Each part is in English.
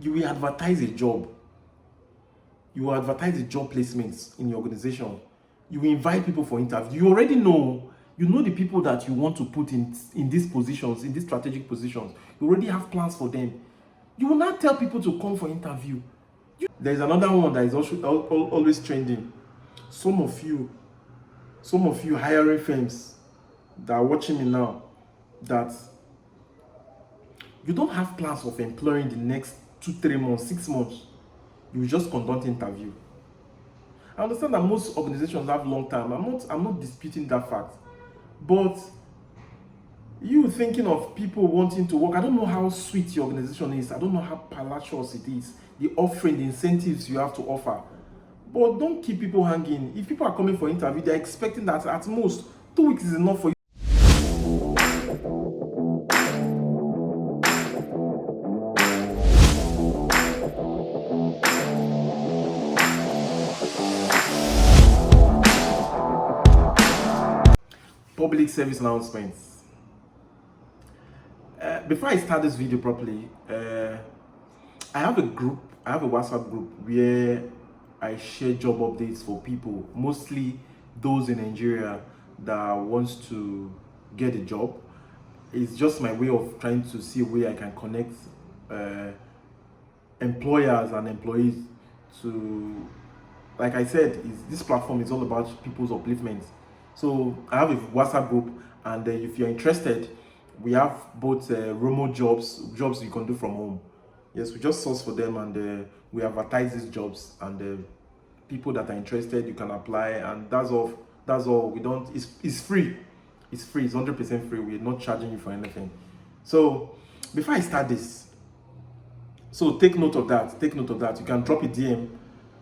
You will advertise a job. You will advertise the job placements in your organization. You will invite people for interview. You already know, you know the people that you want to put in these positions, in these strategic positions. You already have plans for them. You will not tell people to come for interview. There's another one that is also always trending. Some of you, some of you hiring firms that are watching me now, that you don't have plans of employing the next 2 3 months, 6 months. You will just conduct interview. I understand that most organizations have long term. I'm not disputing that fact. But you thinking of people wanting to work, I don't know how sweet your organization is. I don't know how palacious it is. The offering, the incentives you have to offer. But don't keep people hanging. If people are coming for interview, they're expecting that at most 2 weeks is enough for you. Public service announcements. Before I start this video properly, I have a group, I have a WhatsApp group where I share job updates for people, mostly those in Nigeria that wants to get a job. It's just my way of trying to see where I can connect employers and employees to, like I said, this platform is all about people's upliftment. So I have a WhatsApp group, and if you're interested, we have both remote jobs you can do from home. Yes, we just source for them, and we advertise these jobs, and people that are interested, you can apply, and that's all. We don't, it's free. It's free. It's 100% free. We're not charging you for anything. So before I start this, so take note of that. Take note of that. You can drop a DM.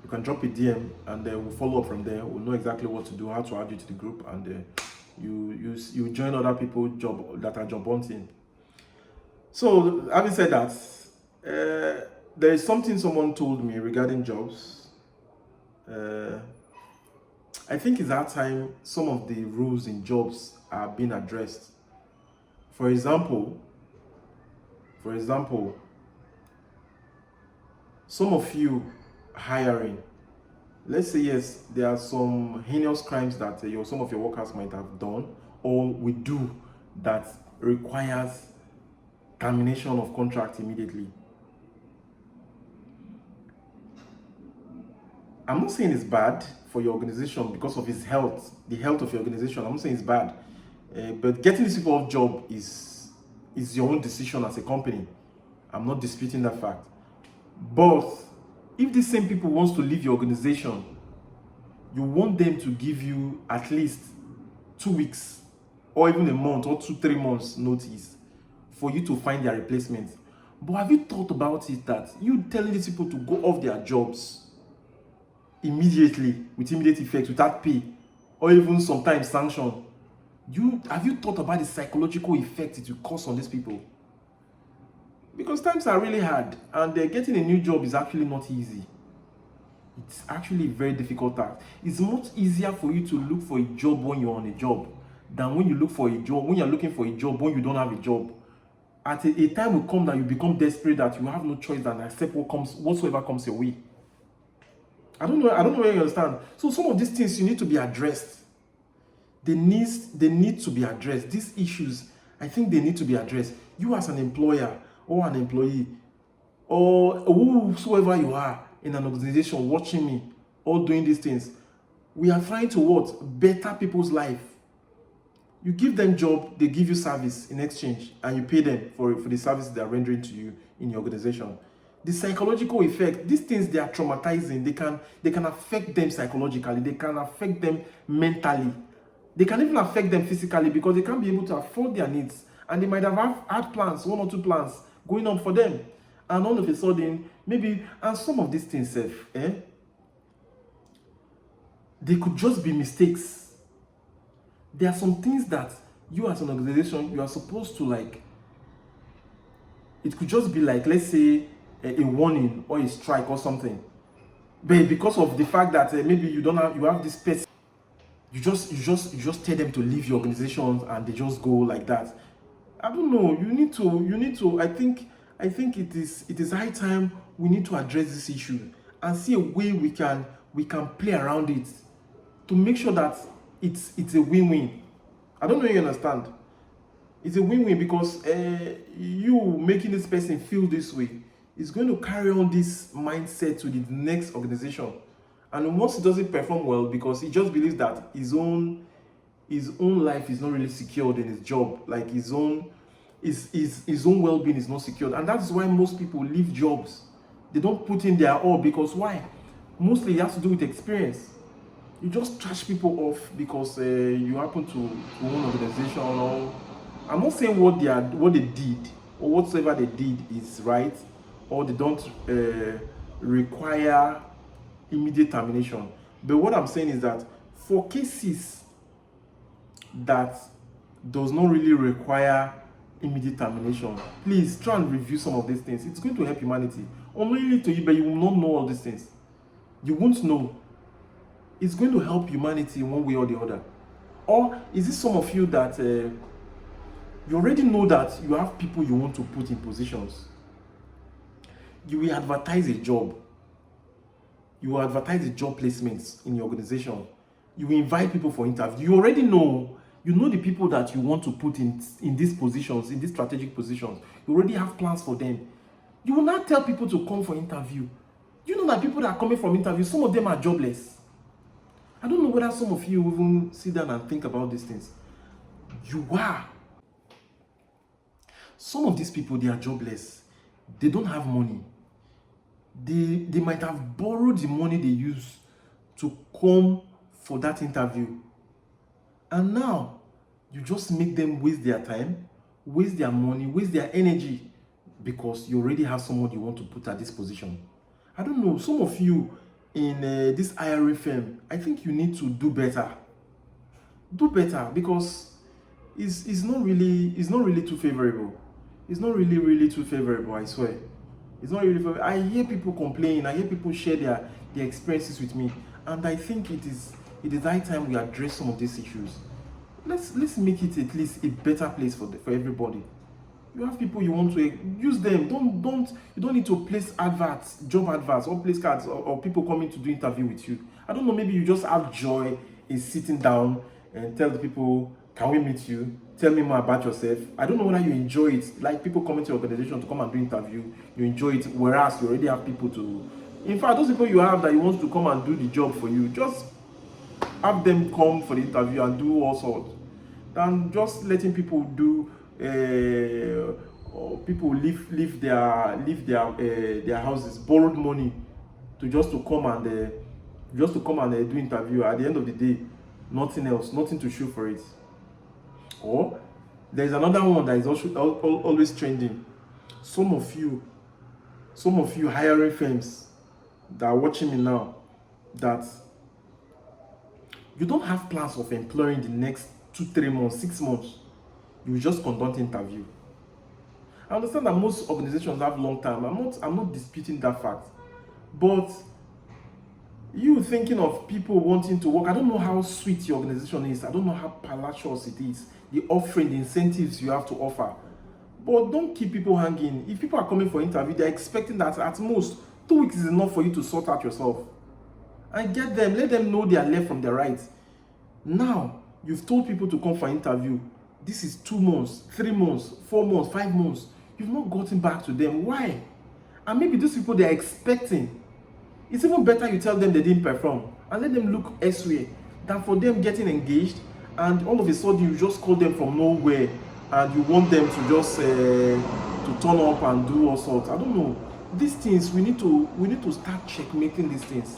You can drop a DM, and we'll follow up from there. We'll know exactly what to do, how to add you to the group, and you join other people that are job hunting. So having said that, there is something someone told me regarding jobs. I think it's that time some of the rules in jobs are being addressed. For example, some of you hiring, let's say yes, there are some heinous crimes that some of your workers might have done or will do that requires termination of contract immediately. I'm not saying it's bad for your organization because of its health, the health of your organization. I'm not saying it's bad, but getting these people off job is your own decision as a company. I'm not disputing that fact. But if these same people wants to leave your organization, you want them to give you at least 2 weeks or even a month or 2 3 months notice for you to find their replacement. But have you thought about it that you telling these people to go off their jobs immediately, with immediate effect, without pay, or even sometimes sanction? Have you thought about the psychological effect it will cause on these people? Because times are really hard, and getting a new job is actually not easy. It's actually a very difficult task. It's much easier for you to look for a job when you're on a job than when you look for a job, when you're looking for a job when you don't have a job. At a time will come that you become desperate, that you have no choice than accept whatsoever comes your way. I don't know where you understand. So some of these things you need to be addressed. They need to be addressed. These issues, I think they need to be addressed. You as an employer or an employee, or whosoever you are in an organization watching me, or doing these things, we are trying to what? Better people's life. You give them job, they give you service in exchange, and you pay them for the service they are rendering to you in your organization. The psychological effect, these things, they are traumatizing. They can affect them psychologically. They can affect them mentally. They can even affect them physically, because they can't be able to afford their needs, and they might have had plans, 1 or 2 plans going on for them, and all of a sudden, maybe, and some of these things, they could just be mistakes. There are some things that you as an organization, you are supposed to, like, it could just be like, let's say, a warning or a strike or something. But because of the fact that maybe you have this person, you just tell them to leave your organization, and they just go like that. I don't know. You need to. I think I think it is high time we need to address this issue and see a way we can play around it to make sure that it's a win-win. I don't know if you understand. It's a win-win because you making this person feel this way is going to carry on this mindset to the next organization. And once he doesn't perform well because he just believes that his own life is not really secured in his job, like his own well-being is not secured, and that's why most people leave jobs. They don't put in their all because why? Mostly it has to do with experience. You just trash people off because you happen to own organization. Or I'm not saying what they did or whatsoever they did is right, or they don't require immediate termination. But what I'm saying is that for cases that does not really require immediate termination, please try and review some of these things. It's going to help humanity. Only to you, but you will not know all these things. You won't know. It's going to help humanity in one way or the other. Or is it some of you that you already know that you have people you want to put in positions? You will advertise a job. You will advertise the job placements in your organization. You will invite people for interview. You already know. You know the people that you want to put in these positions, in these strategic positions. You already have plans for them. You will not tell people to come for interview. You know that people that are coming from interview, some of them are jobless. I don't know whether some of you even sit down and think about these things. You are. Some of these people, they are jobless. They don't have money. They might have borrowed the money they use to come for that interview. And now, you just make them waste their time, waste their money, waste their energy because you already have someone you want to put at this position. I don't know, some of you in this hiring firm, I think you need to do better. Do better because it's not really too favorable. It's not really too favorable, I swear. It's not really favorable. I hear people complain, I hear people share their experiences with me, and I think it is high time we address some of these issues. Let's make it at least a better place for everybody. You have people you want to use them. You don't need to place adverts, job adverts, or place cards or people coming to do interview with you. I don't know, maybe you just have joy in sitting down and tell the people, can we meet you? Tell me more about yourself. I don't know whether you enjoy it, like people coming to your organization to come and do interview. You enjoy it, whereas you already have people to. In fact, those people you have that you want to come and do the job for you, just have them come for the interview and do all sorts. And just letting people do, people leave their houses, borrowed money, to come and do interview. At the end of the day, nothing else, nothing to show for it. Or there's another one that is also always trending. Some of you hiring firms that are watching me now, that you don't have plans of employing the next 2-3 months, 6 months. You just conduct interview. I understand that most organizations have long term. I'm not disputing that fact. But you thinking of people wanting to work, I don't know how sweet your organization is. I don't know how palatial it is. The offering, the incentives you have to offer. But don't keep people hanging. If people are coming for interview, they're expecting that at most 2 weeks is enough for you to sort out yourself. And get them, let them know they are left from the right. Now, you've told people to come for interview. This is 2 months, 3 months, 4 months, 5 months. You've not gotten back to them. Why? And maybe these people they are expecting. It's even better you tell them they didn't perform and let them look elsewhere than for them getting engaged and all of a sudden you just call them from nowhere and you want them to just to turn up and do all sorts. I don't know. These things we need to start checkmating these things.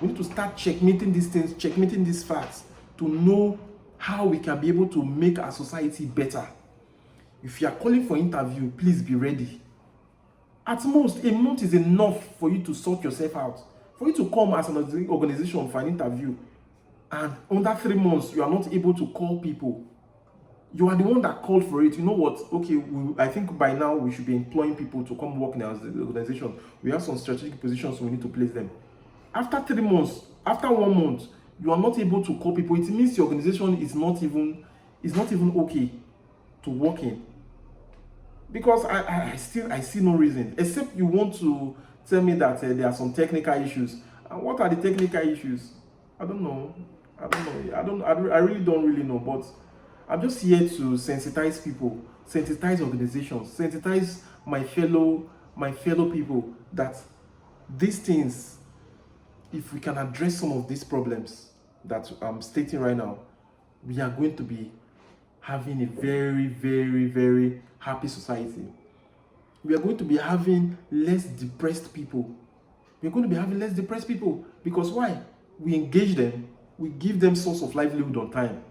We need to start checkmating these things, checkmating these facts to know how we can be able to make our society better. If you are calling for interview, please be ready. At most, a month is enough for you to sort yourself out. For you to come as an organization for an interview, and under 3 months, you are not able to call people. You are the one that called for it. You know what? Okay, I think by now we should be employing people to come work in our organization. We have some strategic positions, so we need to place them. After 3 months, after 1 month, you are not able to call people. It means your organization is not even okay to work in. because I see no reason, except you want to tell me that there are some technical issues. And what are the technical issues? I don't know. I really don't really know. But I'm just here to sensitize people, sensitize organizations, sensitize my fellow people that these things, if we can address some of these problems that I'm stating right now, we are going to be having a very, very, very happy society. We are going to be having less depressed people. We're going to be having less depressed people because why? We engage them, we give them source of livelihood on time.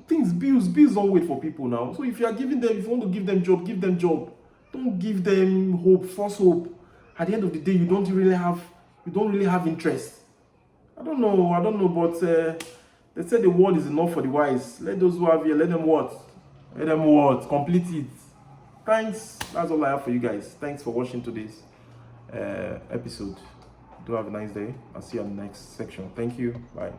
Bills don't wait for people now. So if you are giving them, if you want to give them job, give them job. Don't give them hope, false hope. At the end of the day, you don't really have interest. I don't know, but they said the world is enough for the wise. Let those who have here, let them what? Let them what? Complete it. Thanks. That's all I have for you guys. Thanks for watching today's episode. Do have a nice day. I'll see you on the next section. Thank you. Bye.